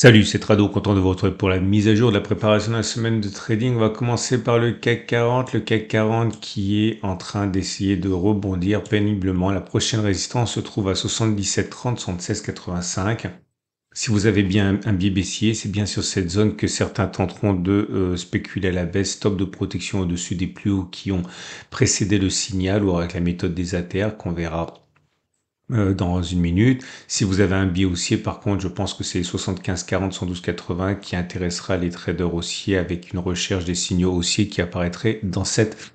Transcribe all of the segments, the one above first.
Salut, c'est Trado, content de vous retrouver pour la mise à jour de la préparation de la semaine de trading. On va commencer par le CAC 40. Le CAC 40 qui est en train d'essayer de rebondir péniblement. La prochaine résistance se trouve à 77,30, 76,85. Si vous avez bien un biais baissier, c'est bien sur cette zone que certains tenteront de spéculer à la baisse. Stop de protection au-dessus des plus hauts qui ont précédé le signal ou avec la méthode des ATR qu'on verra dans une minute. Si vous avez un biais haussier, par contre, je pense que c'est 75-40, 112-80 qui intéressera les traders haussiers avec une recherche des signaux haussiers qui apparaîtraient dans cette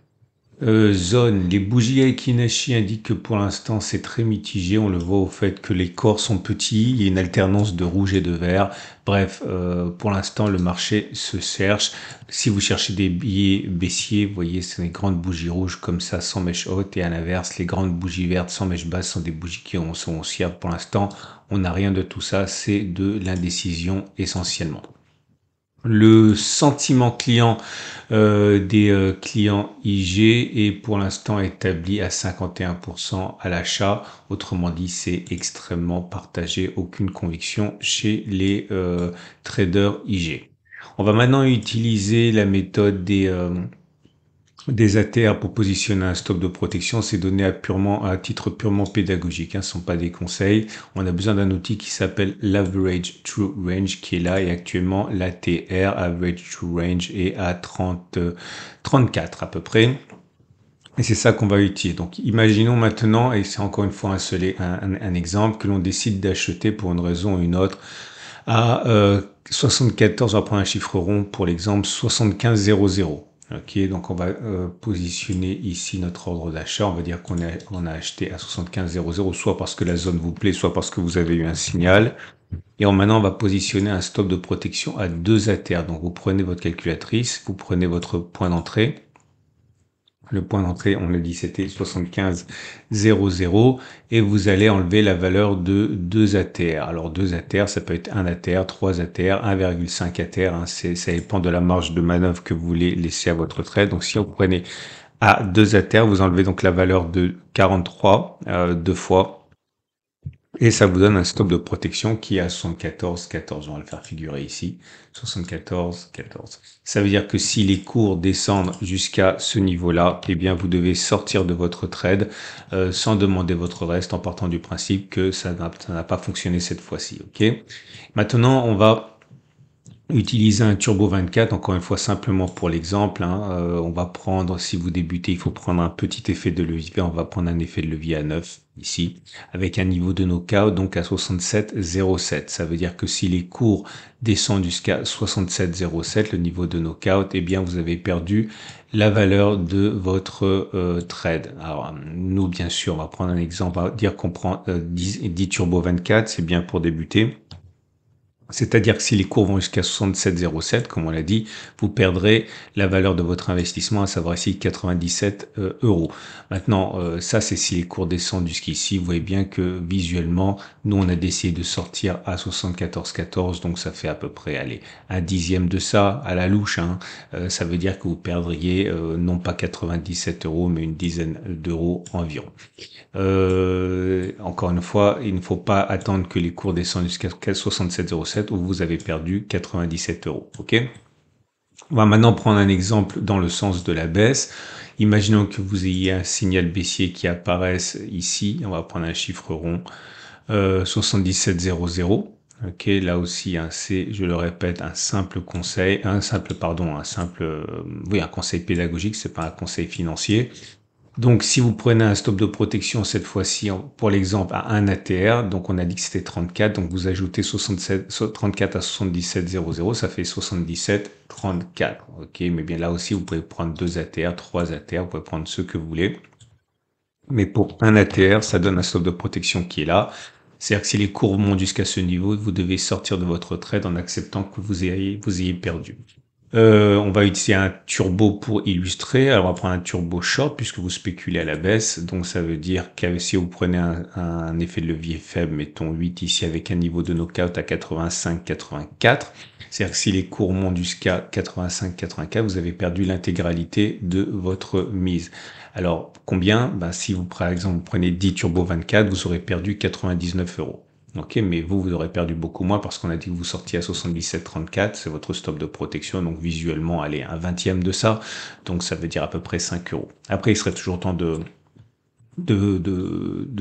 zone. Les bougies Aikinashi indiquent que pour l'instant c'est très mitigé. On le voit au fait que les corps sont petits, il y a une alternance de rouge et de vert. Bref, pour l'instant le marché se cherche. Si vous cherchez des billets baissiers, vous voyez c'est des grandes bougies rouges comme ça sans mèche haute, et à l'inverse les grandes bougies vertes sans mèche basse sont des bougies qui sont haussières. Pour l'instant on n'a rien de tout ça, c'est de l'indécision essentiellement. Le sentiment client des clients IG est pour l'instant établi à 51% à l'achat. Autrement dit, c'est extrêmement partagé, aucune conviction chez les traders IG. On va maintenant utiliser la méthode des ATR pour positionner un stop de protection. C'est donné à titre purement pédagogique, hein, ce ne sont pas des conseils. On a besoin d'un outil qui s'appelle l'Average True Range qui est là, et actuellement l'ATR Average True Range est à 34 à peu près. Et c'est ça qu'on va utiliser. Donc imaginons maintenant, et c'est encore une fois un exemple, que l'on décide d'acheter pour une raison ou une autre à 74, on va prendre un chiffre rond pour l'exemple, 75,00. Ok, donc on va positionner ici notre ordre d'achat. On va dire on a acheté à 75,00, soit parce que la zone vous plaît, soit parce que vous avez eu un signal. Et maintenant, on va positionner un stop de protection à 2 ATR. Donc vous prenez votre calculatrice, vous prenez votre point d'entrée. Le point d'entrée, on l'a dit, c'était 75,00 et vous allez enlever la valeur de 2 ATR. Alors 2 ATR, ça peut être 1 ATR, 3 ATR, 1,5 ATR. Hein, ça dépend de la marge de manœuvre que vous voulez laisser à votre trade. Donc si vous prenez à 2 ATR, vous enlevez donc la valeur de 43 deux fois. Et ça vous donne un stop de protection qui est à 74,14. On va le faire figurer ici. 74,14. Ça veut dire que si les cours descendent jusqu'à ce niveau-là, eh bien, vous devez sortir de votre trade sans demander votre reste en partant du principe que ça n'a pas fonctionné cette fois-ci. Ok. Maintenant, on va utiliser un Turbo 24, encore une fois simplement pour l'exemple. Hein, on va prendre, si vous débutez, il faut prendre un petit effet de levier. On va prendre un effet de levier à 9 ici, avec un niveau de knockout donc à 67,07. Ça veut dire que si les cours descendent jusqu'à 67,07, le niveau de knockout, eh bien vous avez perdu la valeur de votre trade. Alors nous, bien sûr, on va prendre un exemple, on va dire qu'on prend 10 Turbo 24, c'est bien pour débuter. C'est-à-dire que si les cours vont jusqu'à 67,07, comme on l'a dit, vous perdrez la valeur de votre investissement, à savoir ici 97 euros. Maintenant, ça c'est si les cours descendent jusqu'ici. Vous voyez bien que visuellement, nous on a décidé de sortir à 74,14, donc ça fait à peu près, allez, un dixième de ça à la louche. Hein. Ça veut dire que vous perdriez non pas 97 euros, mais une dizaine d'euros environ. Encore une fois, il ne faut pas attendre que les cours descendent jusqu'à 67,07 où vous avez perdu 97 euros. Ok. On va maintenant prendre un exemple dans le sens de la baisse. Imaginons que vous ayez un signal baissier qui apparaisse ici. On va prendre un chiffre rond, 77,00. Ok, là aussi, hein, c'est, je le répète, un conseil pédagogique, c'est pas un conseil financier. Donc, si vous prenez un stop de protection, cette fois-ci, pour l'exemple, à 1 ATR, donc on a dit que c'était 34, donc vous ajoutez 34 à 77,00, ça fait 77,34. Ok, mais bien là aussi, vous pouvez prendre 2 ATR, 3 ATR, vous pouvez prendre ceux que vous voulez. Mais pour un ATR, ça donne un stop de protection qui est là. C'est-à-dire que si les cours montent jusqu'à ce niveau, vous devez sortir de votre trade en acceptant que vous ayez perdu. On va utiliser un turbo pour illustrer. Alors, on va prendre un turbo short puisque vous spéculez à la baisse. Donc, ça veut dire que si vous prenez un effet de levier faible, mettons 8 ici avec un niveau de knockout à 85-84, c'est-à-dire que si les cours montent jusqu'à 85-84, vous avez perdu l'intégralité de votre mise. Alors, combien? Si vous, par exemple, vous prenez 10 turbo 24, vous aurez perdu 99 euros. Ok, mais vous aurez perdu beaucoup moins parce qu'on a dit que vous sortiez à 77,34, c'est votre stop de protection, donc visuellement, allez, un vingtième de ça, donc ça veut dire à peu près 5 euros. Après, il serait toujours temps de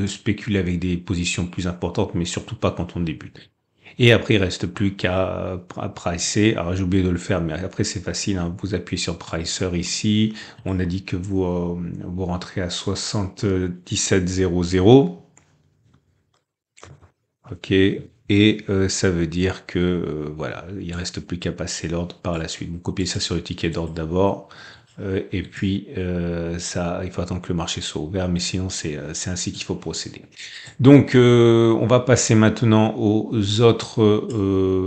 spéculer avec des positions plus importantes, mais surtout pas quand on débute. Et après, il reste plus qu'à pricer. Alors, j'ai oublié de le faire, mais après, c'est facile, hein. Vous appuyez sur Pricer ici. On a dit que vous rentrez à 77,00. Ok. Et ça veut dire que voilà, il reste plus qu'à passer l'ordre par la suite. Vous copiez ça sur le ticket d'ordre d'abord. Et puis, ça, il faut attendre que le marché soit ouvert, mais sinon, c'est ainsi qu'il faut procéder. Donc, on va passer maintenant aux autres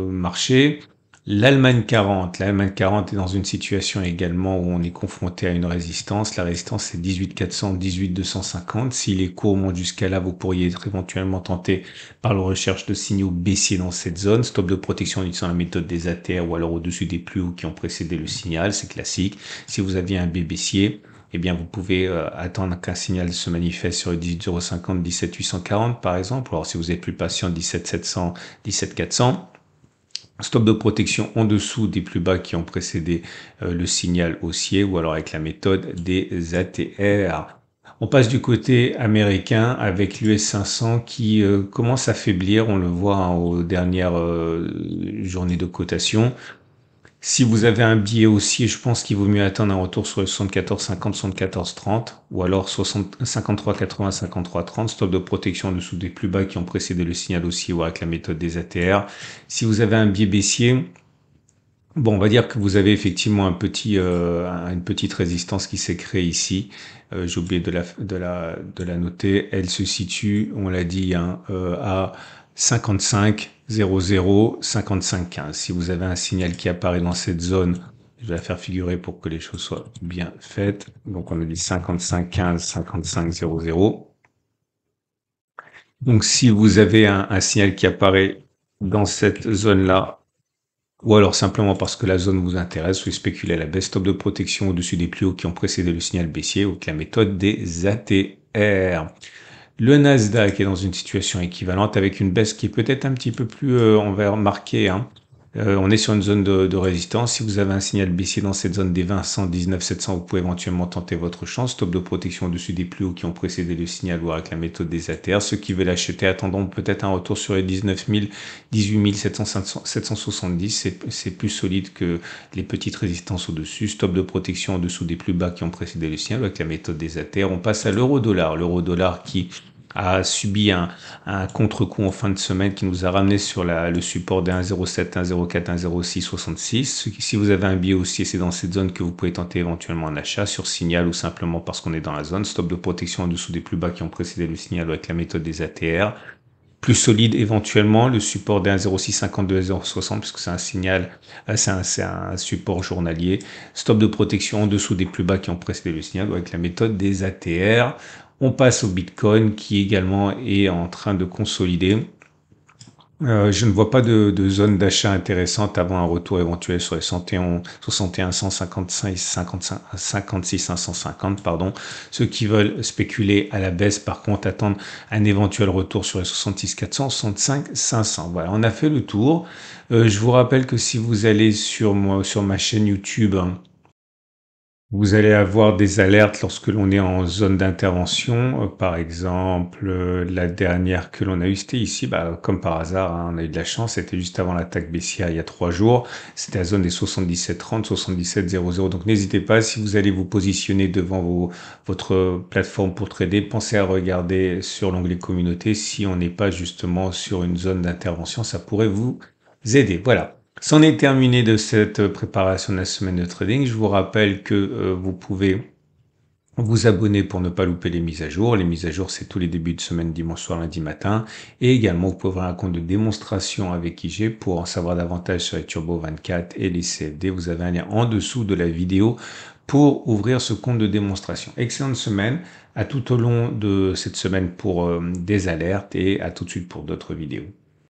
marchés. L'Allemagne 40. L'Allemagne 40 est dans une situation également où on est confronté à une résistance. La résistance, c'est 18 400, 18 250. Si les cours montent jusqu'à là, vous pourriez être éventuellement tenté par la recherche de signaux baissiers dans cette zone. Stop de protection en utilisant la méthode des ATR ou alors au-dessus des plus hauts qui ont précédé le signal. C'est classique. Si vous aviez un B baissier, eh bien, vous pouvez attendre qu'un signal se manifeste sur le 18,50, 17,840 par exemple. Alors, si vous êtes plus patient, 17,700, 17,400. Stop de protection en dessous des plus bas qui ont précédé le signal haussier ou alors avec la méthode des ATR. On passe du côté américain avec l'US 500 qui commence à faiblir. On le voit hein, aux dernières journées de cotation. Si vous avez un billet haussier, je pense qu'il vaut mieux attendre un retour sur le 74,50, 74,30 ou alors 53,80, 53,30. Stop de protection en dessous des plus bas qui ont précédé le signal haussier ou avec la méthode des ATR. Si vous avez un biais baissier, bon, on va dire que vous avez effectivement une petite résistance qui s'est créée ici. J'ai oublié de la noter. Elle se situe, on l'a dit, hein, à 55 00 55 15. Si vous avez un signal qui apparaît dans cette zone, je vais la faire figurer pour que les choses soient bien faites. Donc on a dit 55 15 55 00. Donc si vous avez un signal qui apparaît dans cette zone-là, ou alors simplement parce que la zone vous intéresse, vous spéculez à la baisse, stop de protection au-dessus des plus hauts qui ont précédé le signal baissier ou avec la méthode des ATR. Le Nasdaq est dans une situation équivalente avec une baisse qui est peut-être un petit peu plus marquée, hein. On est sur une zone de résistance. Si vous avez un signal baissier dans cette zone des 20 100, 19 700, vous pouvez éventuellement tenter votre chance. Stop de protection au-dessus des plus hauts qui ont précédé le signal ou avec la méthode des ATR. Ceux qui veulent acheter attendons peut-être un retour sur les 19 000, 18 770. C'est plus solide que les petites résistances au-dessus. Stop de protection en dessous des plus bas qui ont précédé le signal ou avec la méthode des ATR. On passe à l'euro-dollar. L'euro-dollar qui a subi un contre-coup en fin de semaine qui nous a ramené sur le support des 1,07, 1,04, 1,06, 66. Si vous avez un billet haussier, c'est dans cette zone que vous pouvez tenter éventuellement un achat sur signal ou simplement parce qu'on est dans la zone. Stop de protection en dessous des plus bas qui ont précédé le signal avec la méthode des ATR. Plus solide éventuellement, le support des 1,0652, 1,060 puisque c'est un signal, c'est un support journalier. Stop de protection en dessous des plus bas qui ont précédé le signal avec la méthode des ATR. On passe au Bitcoin qui également est en train de consolider. Je ne vois pas de zone d'achat intéressante avant un retour éventuel sur les 61 155 55 56 550 pardon. Ceux qui veulent spéculer à la baisse par contre attendent un éventuel retour sur les 66 400 65 500. Voilà, on a fait le tour. Je vous rappelle que si vous allez sur ma chaîne YouTube, hein, vous allez avoir des alertes lorsque l'on est en zone d'intervention. Par exemple, la dernière que l'on a eue, c'était ici, comme par hasard, hein, on a eu de la chance, c'était juste avant l'attaque baissière il y a 3 jours. C'était la zone des 77,30, 77,00. Donc n'hésitez pas, si vous allez vous positionner devant votre plateforme pour trader, pensez à regarder sur l'onglet communauté si on n'est pas justement sur une zone d'intervention, ça pourrait vous aider. Voilà. C'en est terminé de cette préparation de la semaine de trading. Je vous rappelle que vous pouvez vous abonner pour ne pas louper les mises à jour. Les mises à jour, c'est tous les débuts de semaine, dimanche soir, lundi matin. Et également, vous pouvez ouvrir un compte de démonstration avec IG pour en savoir davantage sur les Turbo 24 et les CFD. Vous avez un lien en dessous de la vidéo pour ouvrir ce compte de démonstration. Excellente semaine. À tout au long de cette semaine pour des alertes et à tout de suite pour d'autres vidéos.